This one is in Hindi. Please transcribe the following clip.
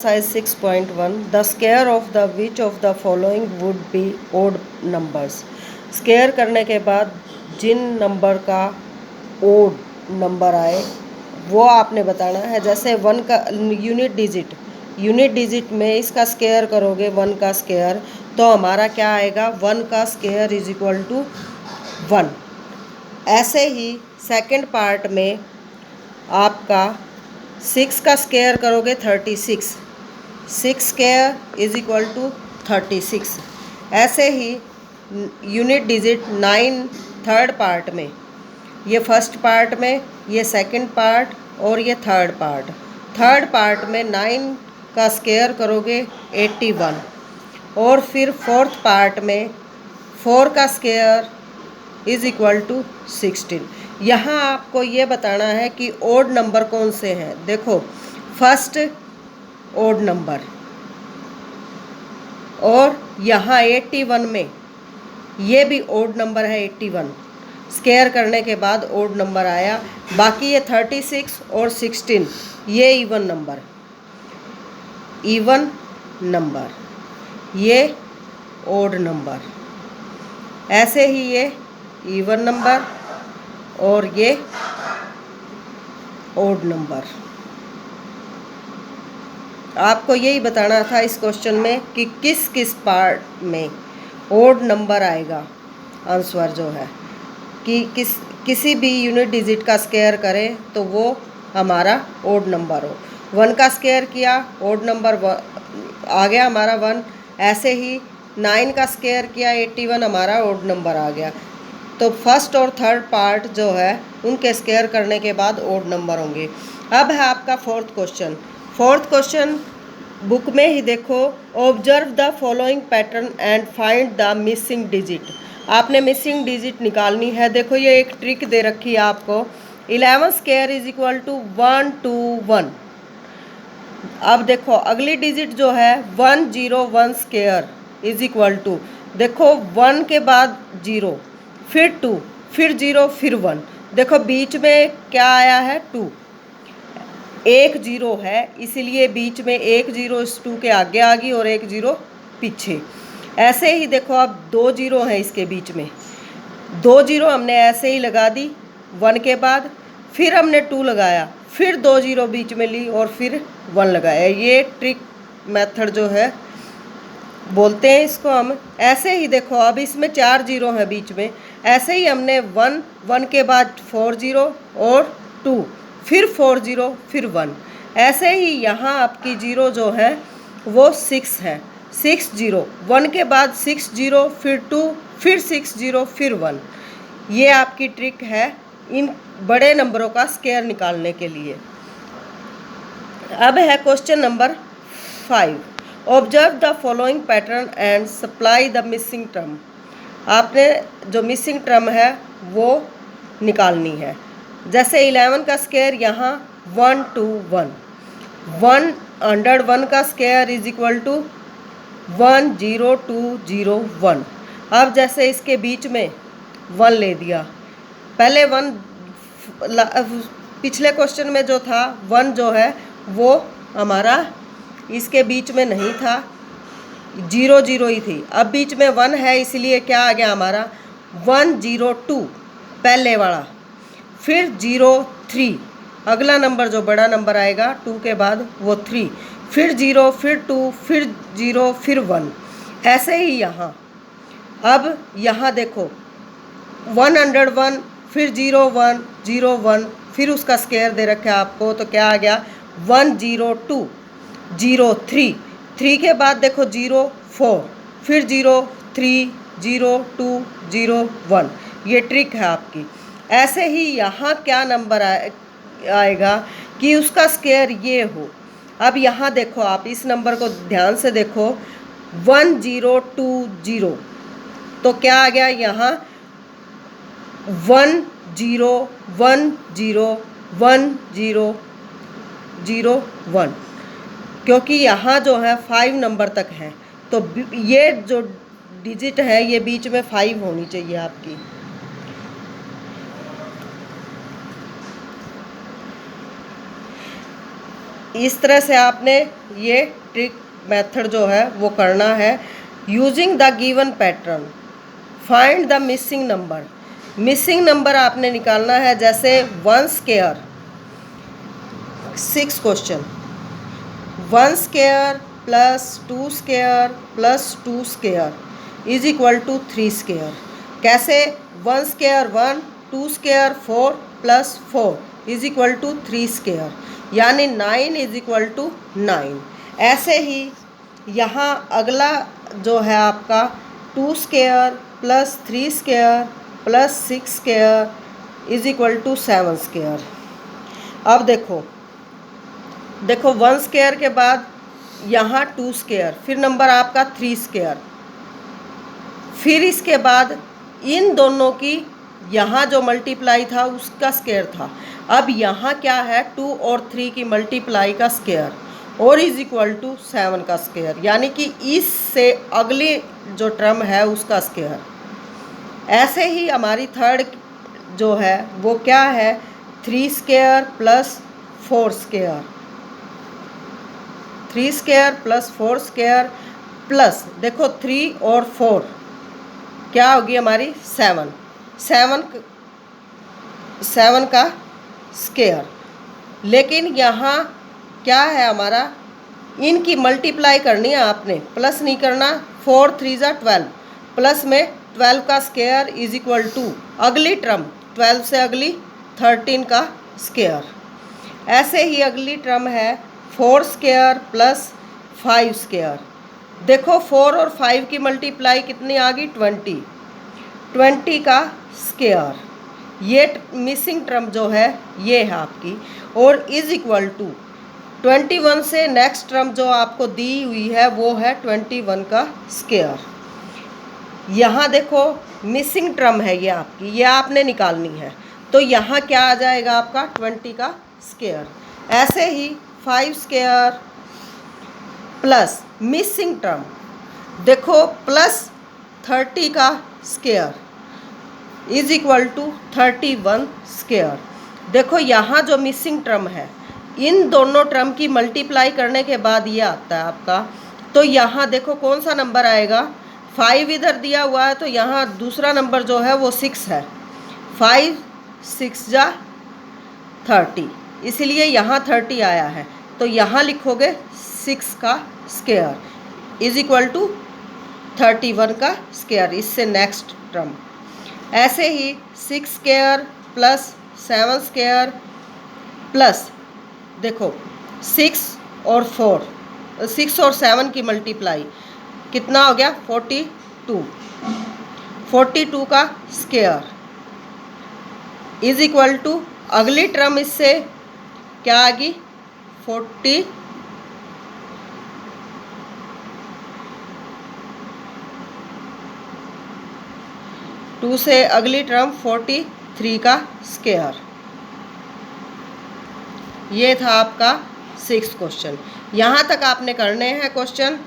Exercise 6.1 The square of the which of the following would be odd numbers। Square करने के बाद जिन नंबर का ओड नंबर आए वो आपने बताना है। जैसे 1 का यूनिट डिजिट में इसका स्क्वायर करोगे 1 का स्क्वायर तो हमारा क्या आएगा 1 का स्क्वायर इज इक्वल टू 1। ऐसे ही सेकंड पार्ट में आपका 6 का स्क्वायर करोगे 36, 6 स्क्वायर इज इक्वल टू 36। ऐसे ही यूनिट डिजिट 9 थर्ड पार्ट में, ये फर्स्ट पार्ट में, ये सेकंड पार्ट और ये थर्ड पार्ट में 9 का स्क्वायर करोगे 81 और फिर फोर्थ पार्ट में 4 का स्क्वायर इज इक्वल टू 16। यहाँ आपको ये बताना है कि ओड नंबर कौन से हैं। देखो फर्स्ट ओड नंबर और यहाँ 81 में ये भी ओड नंबर है 81, स्क्वायर करने के बाद ओड नंबर आया। बाकी ये 36 और 16 ये इवन नंबर, ये ओड नंबर। ऐसे ही ये इवन नंबर और ये ओड नंबर। आपको यही बताना था इस क्वेश्चन में कि किस किस पार्ट में ओड नंबर आएगा। आंसर जो है कि किसी भी यूनिट डिजिट का स्क्वायर करें तो वो हमारा ओड नंबर हो। 1 का स्क्वायर किया ओड नंबर आ गया हमारा 1। ऐसे ही 9 का स्क्वायर किया 81 हमारा ओड नंबर आ गया। तो फर्स्ट और थर्ड पार्ट जो है उनके स्क्वायर करने के बाद ओड नंबर होंगे। अब है आपका फोर्थ क्वेश्चन बुक में ही देखो। Observe the following pattern and find the missing digit. आपने मिसिंग डिजिट निकालनी है। देखो ये एक ट्रिक दे रखी है आपको। 11 स्क्वायर इज इक्वल टू 121। अब देखो अगली डिजिट जो है 101 स्क्वायर इज इक्वल टू, देखो 1 के बाद 0 फिर 2 फिर 0 फिर 1। देखो बीच में क्या आया है 2, एक 0 है इसीलिए बीच में एक 0 इस 2 के आगे आ गई और एक 0 पीछे। ऐसे ही देखो अब 2 0 हैं इसके बीच में, 2 0 हमने ऐसे ही लगा दी 1 के बाद, फिर हमने 2 लगाया, फिर 2 0 बीच में ली और फिर 1 लगाया। ये ट्रिक मेथड जो है बोलते हैं इसको हम। ऐसे ही देखो अब इसमें 4 0 है बीच में, ऐसे ही हमने 1 के बाद 4 0 और 2 फिर 4 0 फिर 1। ऐसे ही यहाँ आपकी 0 जो है वो 6 है, 6 0, 1 के बाद 6 0 फिर 2 फिर 6 0 फिर 1। ये आपकी ट्रिक है इन बड़े नंबरों का स्क्वायर निकालने के लिए। अब है question number 5। Observe the following pattern and supply the missing term. आपने जो मिसिंग टर्म है वो निकालनी है। जैसे 11 का स्क्वायर यहाँ 121, 101 का स्क्वायर इज इक्वल टू 10201। अब जैसे इसके बीच में 1 ले दिया, पहले 1 पिछले क्वेश्चन में जो था 1 जो है वो हमारा इसके बीच में नहीं था, 0 0 ही थी। अब बीच में 1 है इसलिए क्या आ गया हमारा 102 पहले वाला, फिर 0 3, अगला नंबर जो बड़ा नंबर आएगा 2 के बाद वो 3, फिर 0 फिर 2 फिर 0 फिर 1। ऐसे ही यहाँ अब यहाँ देखो 101 फिर 01 01 फिर उसका स्क्वायर दे रखा है आपको तो क्या आ गया 102 03, 3 के बाद देखो 0 4 फिर 0 3 0 2 0 1। ये ट्रिक है आपकी। ऐसे ही यहाँ क्या नंबर आएगा कि उसका स्क्वायर ये हो। अब यहाँ देखो आप इस नंबर को ध्यान से देखो 1020, तो क्या आ गया यहाँ 101001, क्योंकि यहाँ जो है 5 नंबर तक है तो ये जो डिजिट है ये बीच में 5 होनी चाहिए आपकी। इस तरह से आपने ये ट्रिक मेथड जो है वो करना है। Using the given pattern find the missing number. Missing number आपने निकालना है, जैसे 1 square 6 question 1 square plus 2 square plus 2 square is equal to 3 square. कैसे? 1 square 1, 2 square 4 plus 4 is equal to 3 square, यानी 9 इज इक्वल टू 9। ऐसे ही यहाँ अगला जो है आपका 2 square plus 3 square plus 6 square is equal to 7 square. अब देखो 1 स्क्वायर के बाद यहाँ 2 स्क्वायर, फिर नंबर आपका 3 स्क्वायर, फिर इसके बाद इन दोनों की यहाँ जो मल्टीप्लाई था उसका स्क्वायर था। अब यहाँ क्या है? 2 और 3 की मल्टीप्लाई का स्क्वायर और इज इक्वल टू 7 का स्क्वायर, यानी कि इससे अगली जो टर्म है उसका स्क्वायर। ऐसे ही हमारी थर्ड जो है वो क्या है? 3 square plus 4 square, 3 square plus 4 square plus देखो 3 और 4 क्या होगी हमारी? 7 का स्क्वायर। लेकिन यहाँ क्या है हमारा? इनकी मल्टीप्लाई करनी है आपने, प्लस नहीं करना। 4 3 जा 12, प्लस में 12 का स्क्वायर इज इक्वल टू अगली टर्म 12 से अगली 13 का स्क्वायर। ऐसे ही अगली टर्म है 4 स्क्वायर प्लस 5 स्क्वायर। देखो 4 और 5 की मल्टीप्लाई कितनी आ गई? 20 का स्क्वायर। ये मिसिंग टर्म जो है ये है आपकी, और इज इक्वल टू 21 से नेक्स्ट टर्म जो आपको दी हुई है वो है 21 का स्क्वायर। यहाँ देखो मिसिंग टर्म है ये आपकी, ये आपने निकालनी है। तो यहाँ क्या आ जाएगा आपका? 20 का स्क्वायर। ऐसे ही 5 स्क्वायर प्लस मिसिंग टर्म देखो प्लस 30 का square is equal to 31 square. देखो यहाँ जो मिसिंग टर्म है इन दोनों टर्म की मल्टीप्लाई करने के बाद ये आता है आपका। तो यहाँ देखो कौन सा नंबर आएगा? 5 इधर दिया हुआ है तो यहाँ दूसरा नंबर जो है वो 6 है। 5 6 जा 30, इसलिए यहाँ 30 आया है। तो यहाँ लिखोगे 6 का स्क्वायर इज इक्वल टू 31 का स्क्वायर, इससे नेक्स्ट टर्म। ऐसे ही 6 स्क्वायर प्लस 7 स्क्वायर प्लस देखो 6 और 7 की मल्टीप्लाई कितना हो गया? 42 का स्क्वायर इज इक्वल टू अगली टर्म इससे क्या आ गई? 42 से अगली टर्म 43 का स्क्वायर। ये था आपका 6 क्वेश्चन। यहाँ तक आपने करने हैं क्वेश्चन।